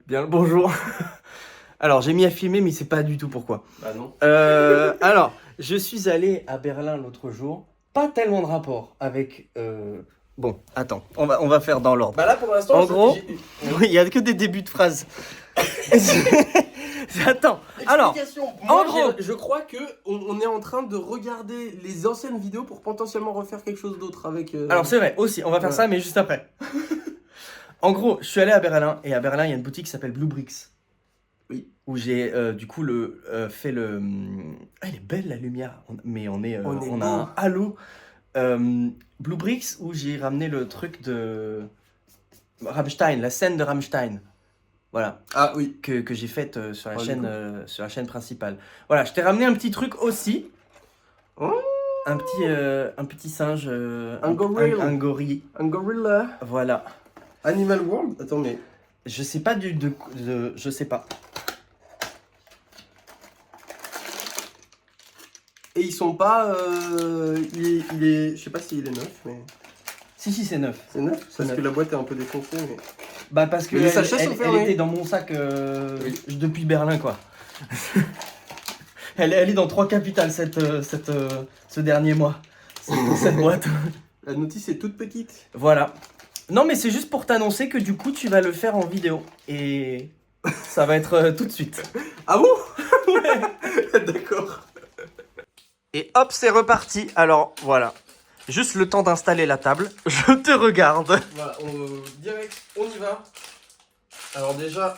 Bien le bonjour. Alors, j'ai mis à filmer, mais c'est pas du tout pourquoi. Bah non. Alors, je suis allé à Berlin l'autre jour. Pas tellement de rapport avec. Bon, attends, on va faire dans l'ordre. Bah là pour l'instant, En gros, j'ai- oui, il y a que des débuts de phrases. Attends, alors, Explication. en Moi, gros- je crois que on est en train de regarder les anciennes vidéos pour potentiellement refaire quelque chose d'autre avec. alors c'est vrai aussi, on va faire Ouais. ça, mais juste après. En gros, je suis allé à Berlin et à Berlin, il y a une boutique qui s'appelle Blue Bricks. Oui. Où j'ai du coup fait le. Ah, elle est belle la lumière, mais on a beau. un halo. Blue Bricks où j'ai ramené le truc de Rammstein, la scène de Rammstein. Voilà, Ah oui. que j'ai faite sur Oh, sur la chaîne principale. Voilà, je t'ai ramené un petit truc aussi. Oh. Un petit singe. Un gorille. Un gorille. Un gorilla. Voilà. Animal World. Attends mais. Je sais pas je sais pas. Et ils sont pas. Il est. Je sais pas s'il est neuf, mais. Si, c'est neuf. C'est neuf. Parce neuf. que la boîte est un peu défoncée, mais. Bah parce que Mais les sachets sont elle fermés. était dans mon sac Oui. depuis Berlin quoi. Elle est dans 3 capitales ce dernier mois. Cette boîte. La notice est toute petite. Voilà. Non mais c'est juste pour t'annoncer que du coup tu vas le faire en vidéo. Et ça va être tout de suite. Ah bon? D'accord. Et hop c'est reparti. Alors voilà. Juste le temps d'installer la table. Je te regarde. Voilà, direct, on y va. Alors déjà...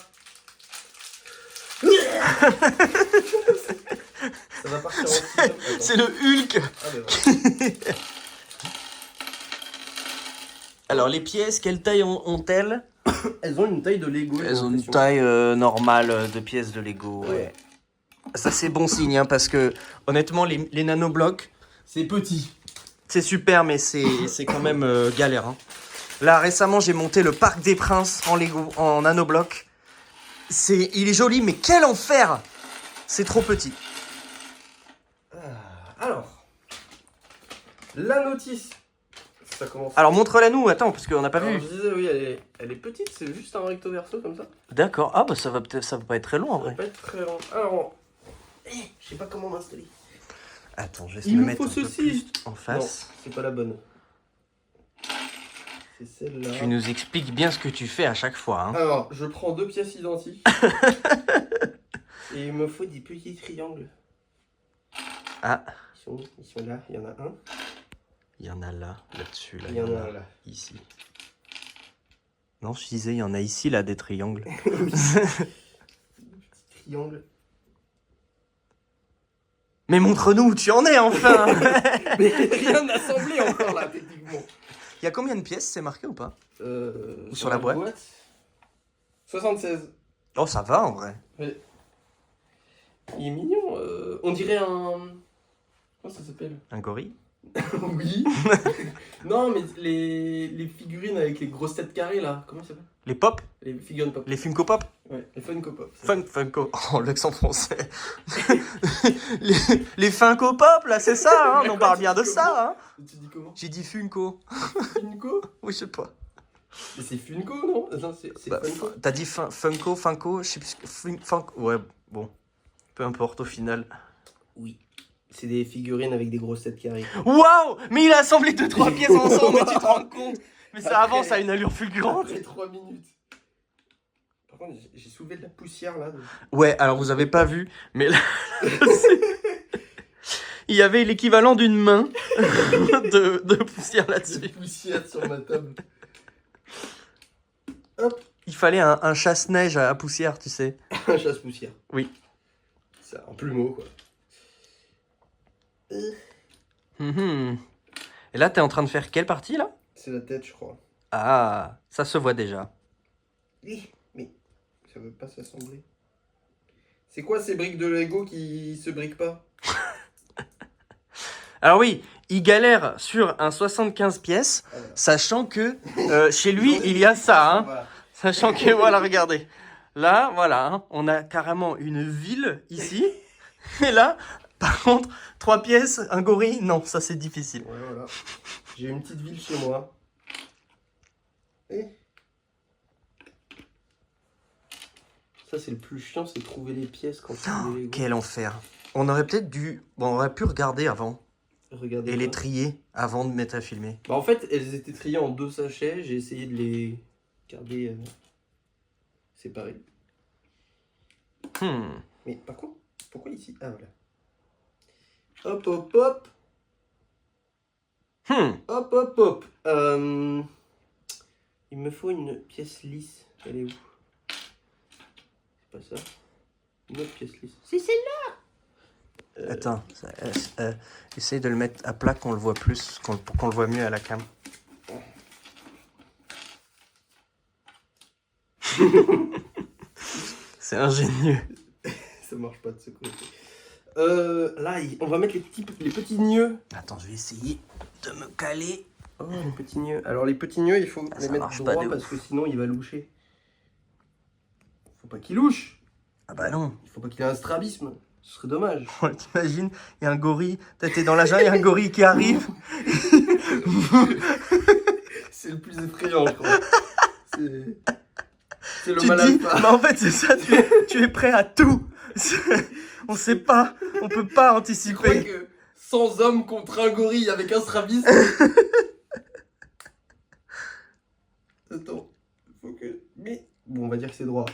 Ça va partir en film. Attends. C'est le Hulk. Ah, ben voilà. Alors les pièces, quelle taille ont-elles? Elles ont une taille de Lego. j'ai Elles ont une l'impression. taille normale de pièces de Lego. Ouais. Ça c'est bon signe hein, parce que honnêtement les nanoblocs C'est petit. c'est super mais c'est quand même galère. Hein. Là récemment j'ai monté le Parc des Princes en Lego, en nanobloc. Il est joli mais quel enfer! C'est trop petit. Alors, la notice. Ça commence. Alors montre-la nous, attends parce qu'on n'a pas Alors, vu. je disais, oui, elle est petite, c'est juste un recto verso comme ça. D'accord, ah bah ça va pas être très long en Ça va vrai. pas être très long. Alors, je sais pas comment m'installer. Attends, je vais Il me me mettre faut un peu ceci. plus en Non, face. c'est pas la bonne. C'est celle-là. Tu nous expliques bien ce que tu fais à chaque fois. Hein. Alors, je prends 2 pièces identiques. Et il me faut des petits triangles. Ah, Ils sont là, il y en a un. il y en a là-dessus, là. Il y en a un là. Ici. Non, je disais, il y en a ici, là, des triangles. Petit triangle. Mais montre-nous où tu en es, enfin. Mais rien n'a semblé encore là, techniquement. Il y a combien de pièces, c'est marqué ou pas? Sur la boîte 76. Oh, ça va, en vrai. Il est mignon. On dirait un... Comment ça s'appelle? Un gorille? Oui. Non, mais les figurines avec les grosses têtes carrées là. Comment ça s'appelle? Les pop? Les figurines pop. Les Funko Pop? Ouais, les Funko Pop. Funko. Oh, l'accent français. les Funko Pop, là, c'est ça, hein. On parle bien de ça, hein. Tu dis comment? J'ai dit Funko. Funko? Oui, je sais pas. Mais c'est Funko, non? Non, c'est Bah, Funko. t'as dit Funko, je sais plus. Funko. Ouais, bon. Peu importe au final. Oui. C'est des figurines avec des grosses têtes carrées. Waouh! Mais il a assemblé 2-3 pièces ensemble, mais tu te rends compte? Mais ça Après- avance à une allure fulgurante. Après 3 minutes. Par contre, j'ai soulevé de la poussière là. Ouais, alors vous avez pas vu, mais là, il y avait l'équivalent d'une main de poussière De là-dessus. poussière sur ma table. Hop. Il fallait un chasse-neige à poussière, tu sais. Un chasse-poussière. Oui. C'est un plumeau quoi. Mhm. Et là, t'es en train de faire quelle partie là? C'est la tête, je crois. Ah, ça se voit déjà. Oui, mais ça veut pas s'assembler. C'est quoi ces briques de Lego qui se briquent pas? Alors oui, il galère sur un 75 pièces, Ah, voilà. sachant que chez lui, il y a ça, hein. Voilà. Sachant que, voilà, regardez. Là, voilà, hein, on a carrément une ville ici. Et là, par contre, 3 pièces, un gorille, non, ça c'est difficile. Ouais, voilà. J'ai une petite ville chez moi. Et Ça, c'est le plus chiant, c'est trouver les pièces quand tu Oh, les Lego. quel enfer. On aurait peut-être dû... Bon, on aurait pu regarder avant. Regardez. Et les trier avant de mettre à filmer. Bah, en fait, elles étaient triées en 2 sachets. J'ai essayé de les garder séparées. Mais par contre, pourquoi ici? Ah, voilà. Hop, hop, hop. Hop, hop, hop. Il me faut une pièce lisse. Elle est où? C'est pas ça. Une autre pièce lisse. C'est celle-là. Attends, essaye de le mettre à plat qu'on le voit plus, pour qu'on le voit mieux à la cam. C'est ingénieux. Ça marche pas de ce côté. Là, on va mettre les petits nœuds. Attends, je vais essayer de me caler. Oh, les petits nœuds. Alors, les petits nœuds, il faut les ça mettre marche pas droit de parce ouf. que sinon, il va loucher. Faut pas qu'il louche. Ah bah non. Il faut pas qu'il ait un strabisme. Ce serait dommage. T'imagines, il y a un gorille, t'es dans la jungle, il y a un gorille qui arrive. C'est le plus effrayant, je crois. C'est le Tu mal te dis, alpha. mais en fait c'est ça, tu es prêt à tout. On sait pas, on peut pas Tu crois anticiper. que 100 hommes contre un gorille avec un strabisme. Attends, faut que... Mais... Bon, on va dire que c'est droit.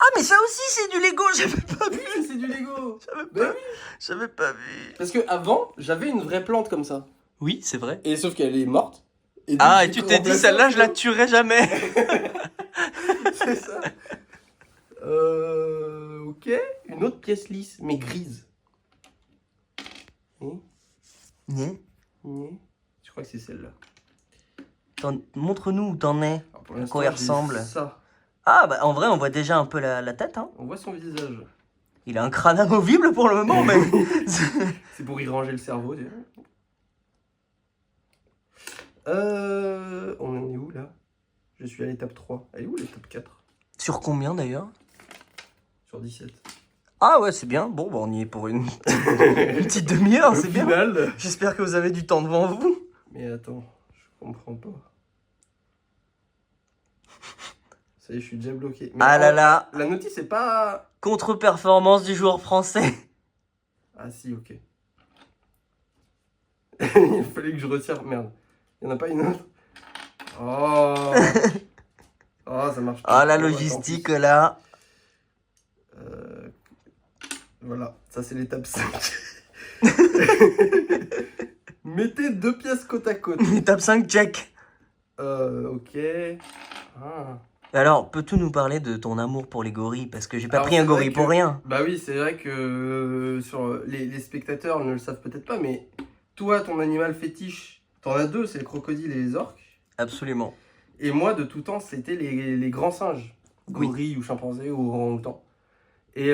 Ah mais ça aussi c'est du Lego, j'avais pas vu. Oui, c'est du Lego. J'avais j'avais pas vu. Parce que avant, j'avais une vraie plante comme ça. Oui, c'est vrai. Et sauf qu'elle est morte. Et donc, Ah, j'ai et tu t'es dit, remplacé celle-là, un je la peu. tuerai jamais. C'est ça. Ok. Une autre pièce lisse, mais grise. Né. Je crois que c'est celle-là. Montre-nous où t'en es. Alors, pour À l'instant, quoi il j'ai ressemble. Ça. Ah, bah en vrai, on voit déjà un peu la tête. Hein. On voit son visage. Il a un crâne amovible pour le moment, mais. C'est pour y ranger le cerveau. Tu vois. On en est où là? Je suis à l'étape 3. Elle est où l'étape 4? Sur combien d'ailleurs? Sur 17. Ah ouais, c'est bien. Bon, bah, on y est pour une petite demi-heure, c'est bien. Final. J'espère que vous avez du temps devant vous. Mais attends, je comprends pas. Ça y est, je suis déjà bloqué. Mais Ah là là, la notice c'est pas... contre-performance du joueur français. Ah si, ok. Il fallait que je retire. Merde. Il n'y en a pas une autre? Oh. Oh, ça marche pas. Ah, la Bon, bah, logistique tant pis. là. Voilà, ça c'est l'étape 5. Mettez 2 pièces côte à côte. Étape 5, check. Ok. Ah. Alors, peux-tu nous parler de ton amour pour les gorilles? Parce que j'ai pas Alors, pris un c'est vrai gorille que- pour rien. Bah oui, c'est vrai que sur les spectateurs ne le savent peut-être pas, mais toi, ton animal fétiche, t'en as 2, c'est les crocodiles et les orques. Absolument. Et moi, de tout temps, c'était les grands singes. Oui. Gorilles ou chimpanzés ou orang-outans. Et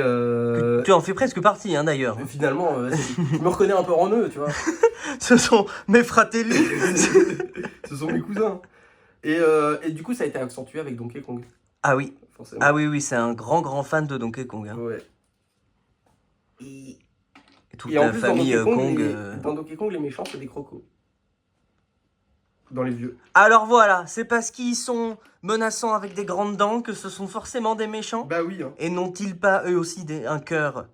Tu en fais presque partie, hein, d'ailleurs. finalement, je me reconnais un peu en eux, tu vois. Ce sont mes fratelli. Ce sont mes cousins. Et du coup, ça a été accentué avec Donkey Kong, Ah oui. forcément. Ah oui, oui, c'est un grand fan de Donkey Kong. Hein. Ouais. Et toute Et en la plus, famille dans Donkey Kong, Kong. dans Donkey Kong, les méchants, c'est des crocos. Dans les vieux. Alors voilà, c'est parce qu'ils sont menaçants avec des grandes dents que ce sont forcément des méchants. Bah oui, hein. Et n'ont-ils pas eux aussi un cœur?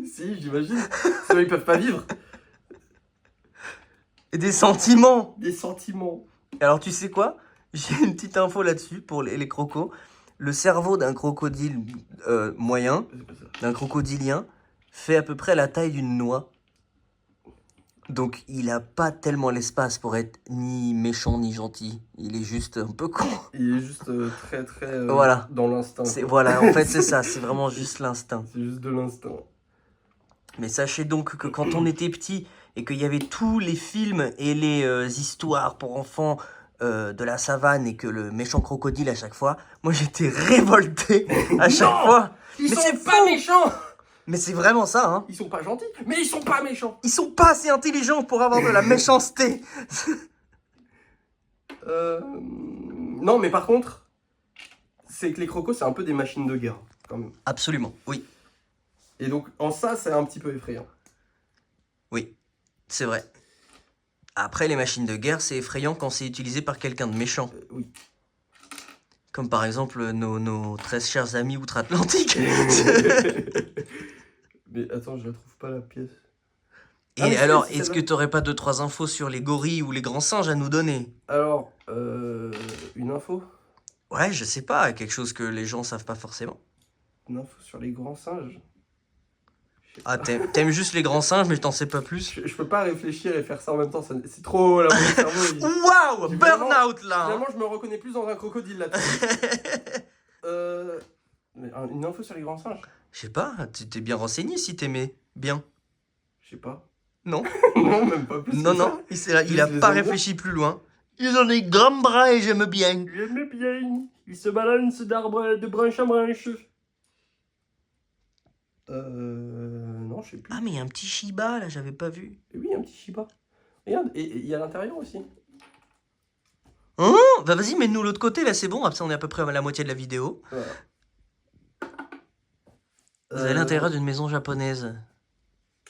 Si, j'imagine. Sinon, ils peuvent pas vivre. Et des sentiments? Des sentiments. Alors tu sais quoi? J'ai une petite info là-dessus pour les crocos. Le cerveau d'un crocodile moyen, C'est pas ça. d'un crocodilien, fait à peu près la taille d'une noix. Donc il a pas tellement l'espace pour être ni méchant ni gentil. Il est juste un peu con. Il est juste très Voilà. dans l'instinct. C'est, quoi. voilà, en fait c'est ça, c'est vraiment juste l'instinct. C'est juste de l'instinct. Mais sachez donc que quand on était petit et qu'il y avait tous les films et les histoires pour enfants de la savane et que le méchant crocodile à chaque fois, moi j'étais révolté à chaque Non, fois. Ils Mais sont c'est pas faux. méchants. Mais c'est vraiment ça, hein. Ils sont pas gentils, mais ils sont pas méchants. Ils sont pas assez intelligents pour avoir de la méchanceté. Non, mais par contre, c'est que les crocos, c'est un peu des machines de guerre, quand même. Absolument, oui. Et donc, en ça, c'est un petit peu effrayant. Oui, c'est vrai. Après, les machines de guerre, c'est effrayant quand c'est utilisé par quelqu'un de méchant. Oui. Comme par exemple nos très chers amis outre-Atlantique. Mais attends, je la trouve pas la pièce. Et Ah, mais si, alors, c'est est-ce que celle-là. t'aurais pas 2-3 infos sur les gorilles ou les grands singes à nous donner? Alors, une info? Ouais, je sais pas, quelque chose que les gens savent pas forcément. Une info sur les grands singes? Je sais Ah, pas. t'aimes juste les grands singes, mais je t'en sais pas plus. Je peux pas réfléchir et faire ça en même temps, c'est trop là, mon cerveau. Waouh, J'ai burn-out là, hein. Finalement, je me reconnais plus dans un crocodile là. Mais une info sur les grands singes? Je sais pas, t'es bien renseigné si t'aimais bien. Je sais pas. Non, Non, même pas plus non, que ça. non, il a Juste, je les pas aime bien. réfléchi plus loin. Ils ont des grands bras et j'aime bien. J'aime bien. Il se balance d'arbre de branche en branche. Non, je sais plus. Ah, mais il y a un petit Shiba là, j'avais pas vu. Et oui, un petit Shiba. Regarde, et il y a à l'intérieur aussi. Hein? Bah vas-y, mets-nous l'autre côté là, c'est bon, après on est à peu près à la moitié de la vidéo. Voilà. Vous avez l'intérieur d'une maison japonaise.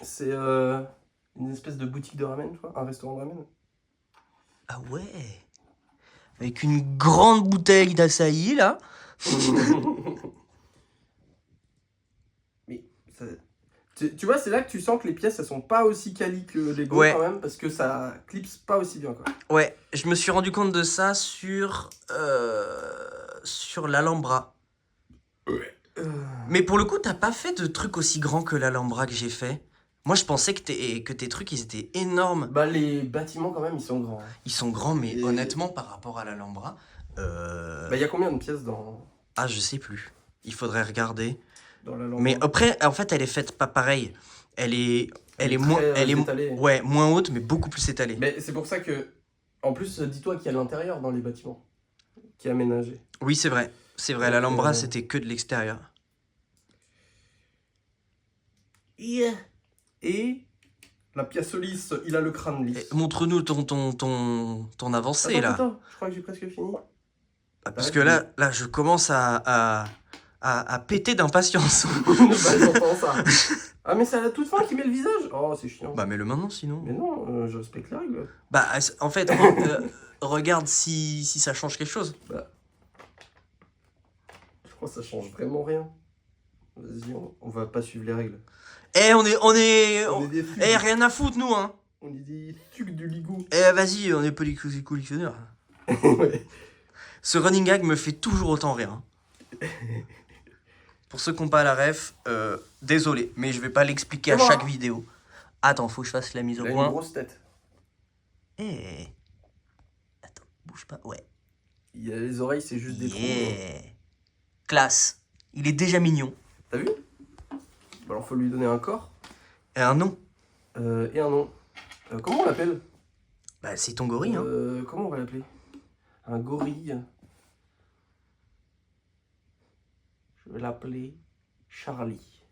C'est une espèce de boutique de ramen, tu vois, un restaurant de ramen. Ah ouais. Avec une grande bouteille d'açaï là. Mais tu vois, c'est là que tu sens que les pièces, elles sont pas aussi quali que Lego Ouais. quand même, parce que ça clipse pas aussi bien, quoi. Ouais, je me suis rendu compte de ça sur l'Alhambra. Mais pour le coup, t'as pas fait de trucs aussi grands que l'Alhambra que j'ai fait. Moi, je pensais que tes trucs, ils étaient énormes. Bah, les bâtiments, quand même, ils sont grands, hein. Ils sont grands, mais Et- honnêtement, par rapport à l'Alhambra... Bah, il y a combien de pièces dans Ah, je sais plus. Il faudrait regarder. la lampe? Mais après, en fait, elle est faite pas pareil. Elle est moins... très, Elle est étalée. ouais, moins haute, mais beaucoup plus étalée. Mais c'est pour ça que, en plus, dis-toi qu'il y a l'intérieur dans les bâtiments qui est aménagé. Oui, c'est vrai. C'est vrai, Donc, l'Alhambra, c'était que de l'extérieur. Et la pièce lisse, il a le crâne lisse. Montre-nous ton avancée, là. Attends, je crois que j'ai presque fini. Parce que là, je commence à péter d'impatience. Bah, j'entends ça. Ah, mais c'est à la toute fin qui met le visage. Oh, c'est chiant. Bah, mets-le maintenant, sinon. Mais non, je respecte les règles. Bah, en fait, regarde si ça change quelque chose. Bah, je crois que ça change vraiment rien. Vas-y, on va pas suivre les règles. Eh, on est des fugues. Eh, rien à foutre, nous, hein. On est des fugues du ligou. Eh, vas-y, on est pas des collectionneurs. Ouais. Ce running gag me fait toujours autant rire, hein. Pour ceux qui n'ont pas la ref, désolé, mais je vais pas l'expliquer à Comment chaque vidéo. Attends, faut que je fasse la mise au Il a une point. grosse tête. Eh. Attends, bouge pas. Ouais. Il a les oreilles, c'est juste des trous. Yeah. Classe. Il est déjà mignon. T'as vu? Bah, alors, faut lui donner un corps Et un nom. et un nom. Comment on l'appelle? Bah, c'est ton gorille, hein. Comment on va l'appeler? Un gorille. Je vais l'appeler Charlie.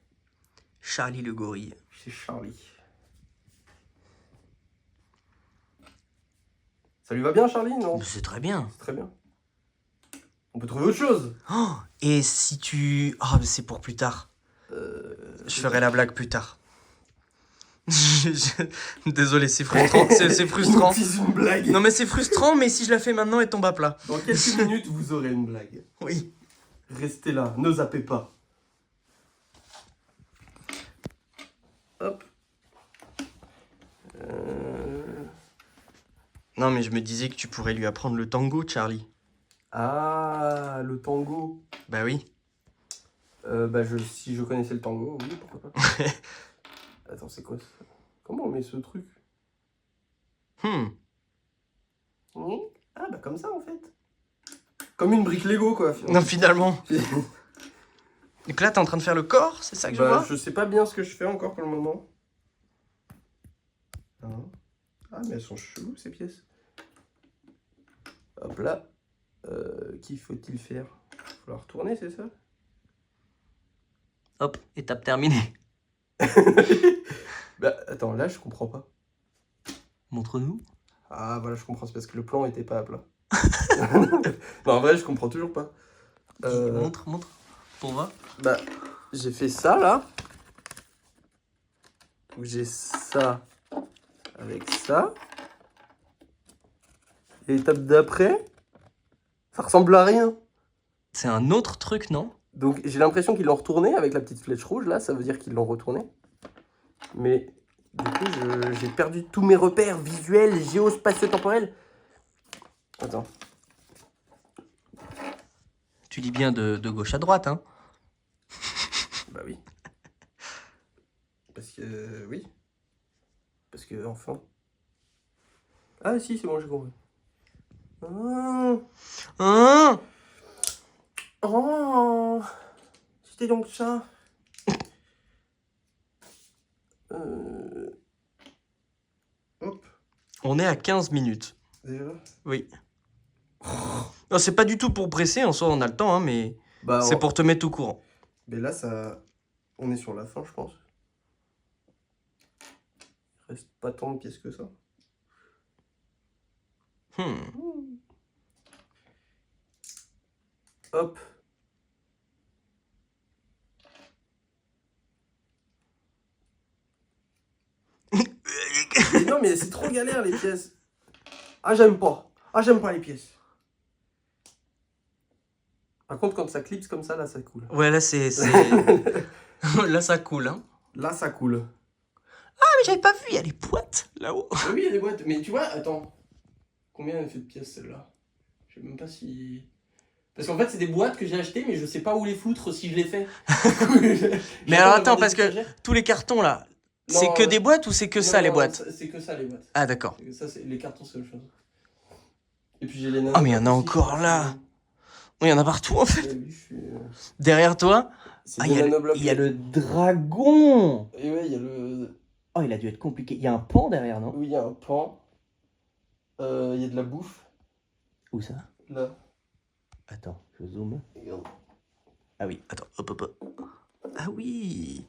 Charlie le gorille. C'est Charlie. Ça lui va bien, Charlie, non? Mais c'est très bien. C'est très bien. On peut trouver autre chose. Oh, et si tu... Oh, mais c'est pour plus tard. Je ferai la blague plus tard. Désolé, c'est frustrant. C'est frustrant. C'est une blague. Non, mais c'est frustrant, mais si je la fais maintenant, elle tombe à plat. Dans quelques minutes, vous aurez une blague. Oui. Restez là, ne zappez pas. Hop. Non, mais je me disais que tu pourrais lui apprendre le tango, Charlie. Ah, le tango. Bah oui. Bah, si je connaissais le tango, oui, pourquoi pas. Attends, c'est quoi ça? Comment on met ce truc? Ah, bah comme ça, en fait. Comme une brique Lego, quoi. Non, finalement. Donc là, t'es en train de faire le corps, c'est ça que je vois? Je sais pas bien ce que je fais encore pour le moment. Hein. Ah, mais elles sont cheloues, ces pièces. Hop là. Qu'y faut-il faire? Il va falloir retourner, c'est ça? Hop, étape terminée. Bah, attends, là, je comprends pas. Montre-nous. Ah, voilà, je comprends, c'est parce que le plan était pas à plat. Non, en vrai, je comprends toujours pas. Montre, pour voir. Bah, j'ai fait ça, là. Donc, j'ai ça avec ça. Et l'étape d'après, ça ressemble à rien. C'est un autre truc, non? Donc j'ai l'impression qu'ils l'ont retourné avec la petite flèche rouge là, ça veut dire qu'ils l'ont retourné. Mais du coup j'ai perdu tous mes repères visuels, géospatio-temporels. Attends. Tu dis bien de gauche à droite, hein? Bah oui. Parce que oui. Parce que enfin. Ah si, c'est bon, j'ai compris. Oh, Hein? oh, c'était donc ça. Euh, Hop, On est à 15 minutes. déjà. Oui. Non, c'est pas du tout pour presser, en soi, on a le temps, hein, mais Bah, c'est pour te mettre au courant. mais là, ça, on est sur la fin, je pense. Il reste pas tant de pièces que ça. Hop. Mais non, mais c'est trop galère les pièces. Ah, j'aime pas. Ah, j'aime pas les pièces. Par contre, quand ça clipse comme ça, là, ça coule. Ouais, là, là, ça coule, hein. Là, ça coule. Ah, mais j'avais pas vu, il y a les boîtes, là-haut. Mais oui, il y a des boîtes. Mais tu vois, attends. Combien elle fait de pièces, celle-là? Je sais même pas si... Parce qu'en fait, c'est des boîtes que j'ai achetées, mais je sais pas où les foutre si je les fais. Mais alors, attends, parce que tous les cartons, là, c'est Non, que des boîtes ou c'est que ça, les non, boîtes? C'est que ça, les boîtes. Ah, d'accord. Ça, les cartons, c'est autre chose. Et puis j'ai les Ah, mais il y en a aussi, encore là. Oui, il y en a partout, en fait. Oui, Derrière toi, c'est ah, des il nanoblocs. y a le dragon. Et ouais, il y a le... Oh, il a dû être compliqué. Il y a un pan derrière, non? Oui, il y a un pan. Il y a de la bouffe. Où ça? Là. Attends, je zoome. Regarde. Ah oui, attends, hop, hop, hop. Ah oui.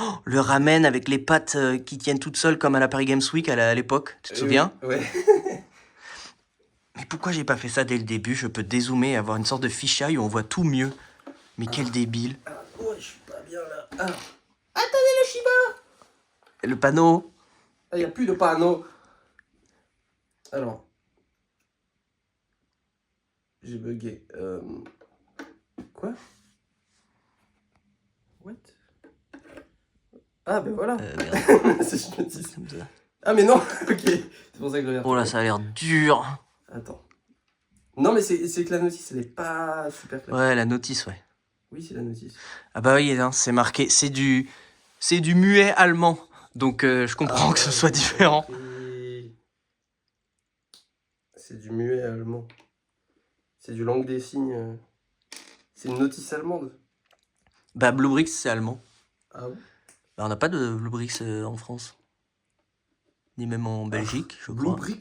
Oh, le ramen avec les pâtes qui tiennent toutes seules comme à la Paris Games Week à l'époque, tu te souviens? Ouais. Mais pourquoi j'ai pas fait ça dès le début? Je peux dézoomer et avoir une sorte de fisheye où on voit tout mieux. Mais quel débile. Ah, ouais, je suis pas bien là. Ah. Attendez le Shiba. Et le panneau? Ah, il n'y a plus de panneau. Alors. J'ai bugué. Quoi? What? Ah, ben voilà. Merde. C'est je me dis. Ah, mais non. Ok. C'est pour ça que je regarde. Oh là, ça a l'air dur. Attends. Non, mais c'est que la notice, elle est pas super claire. Ouais, la notice, ouais. Oui, c'est la notice. Ah bah oui, hein, c'est marqué. C'est du muet allemand. Donc je comprends que ce soit différent. C'est du muet allemand. C'est du langue des signes. C'est une notice allemande. Bah Bluebrix, c'est allemand. Ah ouais? Bah on n'a pas de Bluebrix en France. Ni même en Belgique, je crois. Bluebrix.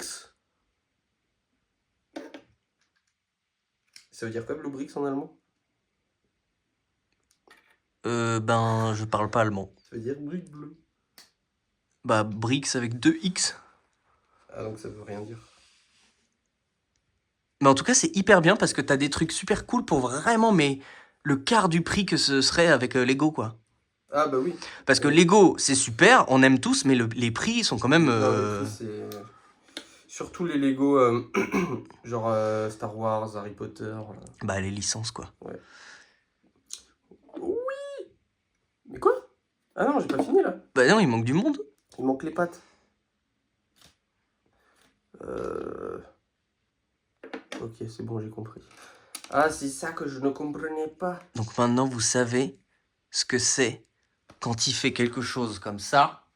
Ça veut dire quoi, Bluebrix en allemand? Ben, je parle pas allemand. Ça veut dire brique bleue. Bah, Brix avec 2 X. Ah, donc ça veut rien dire. Mais en tout cas, c'est hyper bien parce que t'as des trucs super cool pour vraiment, mais le quart du prix que ce serait avec Lego, quoi. Ah, bah oui. Parce que Lego, c'est super, on aime tous, mais les prix sont quand même... Non, les prix, c'est... Surtout les Lego, genre Star Wars, Harry Potter. Bah, les licences, quoi. Ouais. Oui. Mais quoi? Ah non, j'ai pas fini là. Bah non, il manque du monde. Il manque les pattes. Ok, c'est bon, j'ai compris. Ah, c'est ça que je ne comprenais pas. Donc maintenant, vous savez ce que c'est quand il fait quelque chose comme ça.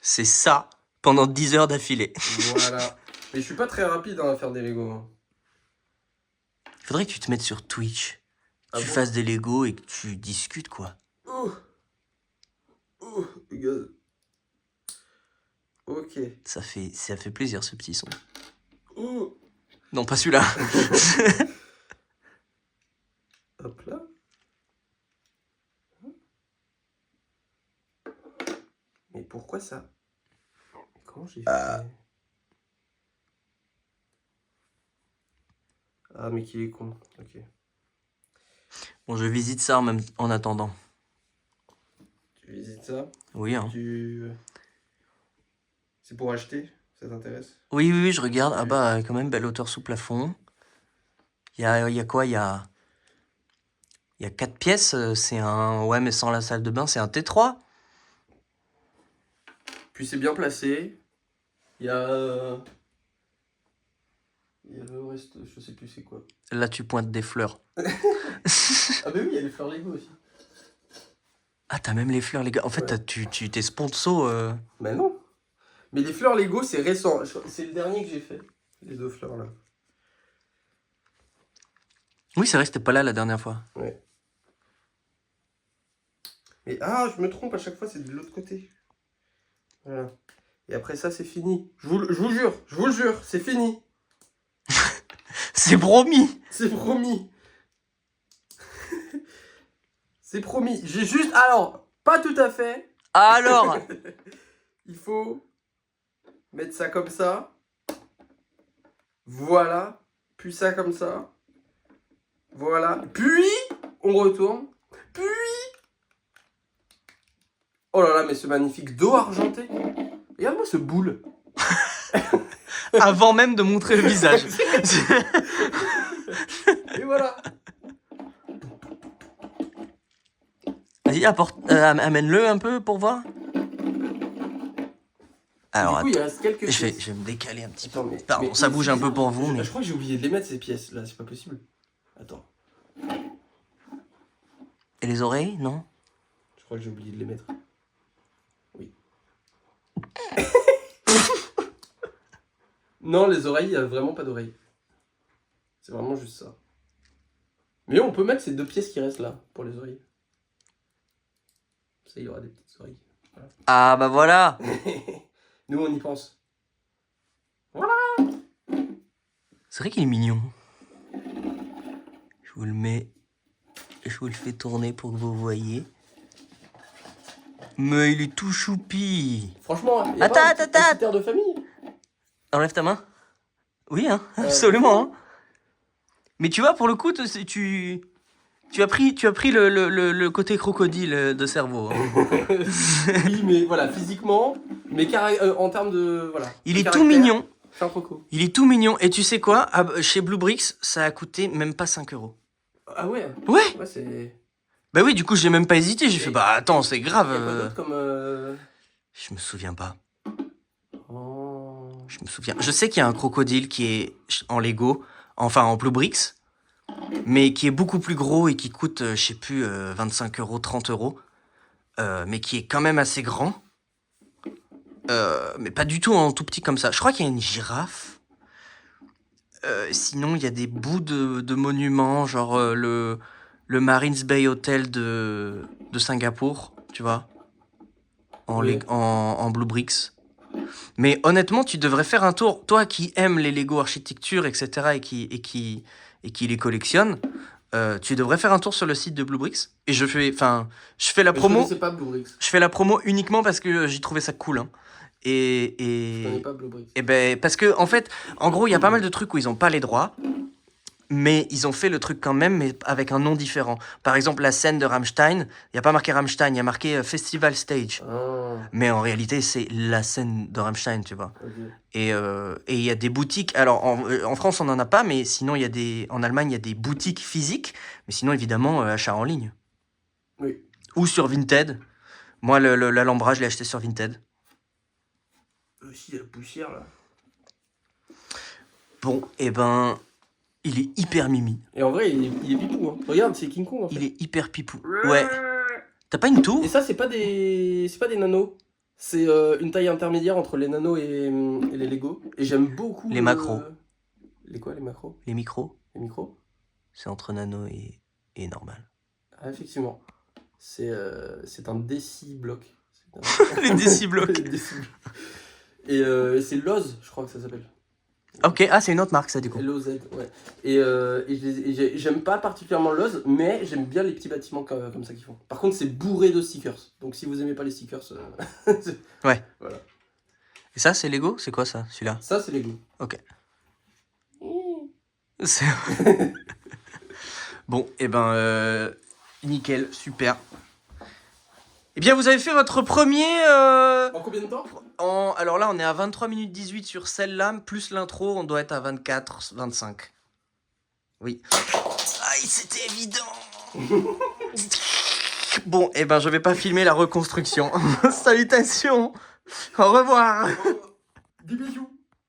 C'est ça pendant 10 heures d'affilée. Voilà. Mais je suis pas très rapide à faire des Lego. Il faudrait que tu te mettes sur Twitch, que Ah tu bon? fasses des Lego et que tu discutes, quoi. Regarde. Ok. Ça fait plaisir, ce petit son. Oh. Non, pas celui-là. Hop là. Mais pourquoi ça? Comment j'ai fait? Ah, mais qu'il est con. Ok. Bon, je visite ça en attendant. Tu visites ça? Oui, hein. C'est pour acheter? Ça t'intéresse? Oui, je regarde. Ah bah, quand même, belle hauteur sous plafond. Il y a quoi? Il y a 4 pièces. C'est un... Ouais, mais sans la salle de bain, c'est un T3. Puis c'est bien placé. Il y a... Il y a le reste, je sais plus c'est quoi. Là, tu pointes des fleurs. Ah bah oui, il y a les fleurs Lego aussi. Ah, t'as même les fleurs, les gars. En fait, Ouais. tu t'es sponsor. Bah non. Mais les fleurs Lego, c'est récent. C'est le dernier que j'ai fait. Les 2 fleurs là. Oui, c'est vrai, c'était pas là la dernière fois. Ouais. Mais ah, je me trompe à chaque fois, c'est de l'autre côté. Voilà. Et après ça, c'est fini. Je vous le jure, c'est fini. C'est promis. C'est promis. C'est promis. J'ai juste... Alors, pas tout à fait. Alors, Il faut mettre ça comme ça. Voilà. Puis ça comme ça. Voilà. Puis, on retourne. Puis... Oh là là, mais ce magnifique dos argenté. Regarde-moi ce boule. avant même de montrer le visage. Et voilà. Vas-y, amène-le un peu pour voir. Alors, Du coup, il reste quelques je vais pièces. me décaler un petit peu. Attends, Pardon, ça bouge c'est un peu bizarre. pour vous, mais... Je crois que j'ai oublié de les mettre, ces pièces là, c'est pas possible. Attends, Et les oreilles, non? je crois que j'ai oublié de les mettre. Oui. Non, les oreilles, il n'y a vraiment pas d'oreilles. C'est vraiment juste ça. Mais on peut mettre ces 2 pièces qui restent là, pour les oreilles. Ça, il y aura des petites oreilles. Ah, bah voilà. Nous, on y pense. C'est vrai qu'il est mignon. Je vous le mets... Je vous le fais tourner pour que vous voyez. Mais il est tout choupi. Franchement, il y a Attends, pas un petit air de famille. Enlève ta main. Oui, hein, absolument. Hein. Mais tu vois, pour le coup, tu as pris le côté crocodile de cerveau. Hein. Oui, mais voilà, physiquement, mais en termes de... Voilà. Il de est tout caractère, mignon. c'est un croco. Il est tout mignon. Et tu sais quoi? Chez Blue Bricks, ça a coûté même pas 5 euros. Ah ouais. Ouais. Ouais, c'est... Bah oui, du coup, j'ai même pas hésité. J'ai fait, bah attends, c'est grave. Il y a quoi d'autre comme... Je me souviens pas. Oh... Je me souviens. Je sais qu'il y a un crocodile qui est en Lego, enfin en Blue Bricks, mais qui est beaucoup plus gros et qui coûte, je sais plus, 25 euros, 30 euros, mais qui est quand même assez grand. Mais pas du tout en tout petit comme ça. Je crois qu'il y a une girafe. Sinon, il y a des bouts de monuments, genre le Marines Bay Hotel de Singapour, tu vois, Oui. en Blue Bricks. Mais honnêtement, tu devrais faire un tour. Toi qui aimes les Lego architecture, etc., et qui les collectionne, tu devrais faire un tour sur le site de Blue Bricks. Et je fais la Mais promo. je connaissais pas Blue Bricks. Je fais la promo uniquement parce que j'ai trouvé ça cool. Hein. Je connais pas Blue Bricks. Et ben parce que en fait, en gros, il y a pas mal de trucs où ils ont pas les droits. Mais ils ont fait le truc quand même, mais avec un nom différent. Par exemple, la scène de Rammstein, il n'y a pas marqué Rammstein, il y a marqué Festival Stage. Ah, Mais en réalité, c'est la scène de Rammstein, tu vois. ok. Et il y a des boutiques. Alors, en France, on n'en a pas, mais sinon, en Allemagne, il y a des boutiques physiques. Mais sinon, évidemment, achat en ligne. Oui. Ou sur Vinted. Moi, l'Alhambra, je l'ai acheté sur Vinted. Aussi, il y a la poussière là. Bon, et ben, il est hyper mimi. Et en vrai, il est pipou. Hein. Regarde, c'est King Kong en fait. Il est hyper pipou. Ouais. T'as pas une tour? Et ça, c'est pas des nanos. C'est une taille intermédiaire entre les nanos et les Lego. Et j'aime beaucoup. Les macros. Les quoi, les macros? Les micros? Les micros? C'est entre nano et normal. Ah, effectivement. C'est un décibloc. Les déciblocs. Les déciblocs. Et c'est Loz, je crois que ça s'appelle. Ok, ah, c'est une autre marque, ça, du coup. LOZ, ouais. Et j'aime pas particulièrement Loz, mais j'aime bien les petits bâtiments comme ça qu'ils font. Par contre, c'est bourré de stickers. Donc si vous aimez pas les stickers, Ouais. Voilà. Et ça, c'est Lego? C'est quoi, ça, celui-là? Ça, c'est Lego. Ok. C'est... Bon, et ben, nickel, super. Eh bien, vous avez fait votre premier... En combien de temps? Alors là, on est à 23 minutes 18 sur celle-là, plus l'intro, on doit être à 24, 25. Oui. Aïe, c'était évident. Bon, eh ben, je vais pas filmer la reconstruction. Salutations. Au revoir. Des bisous.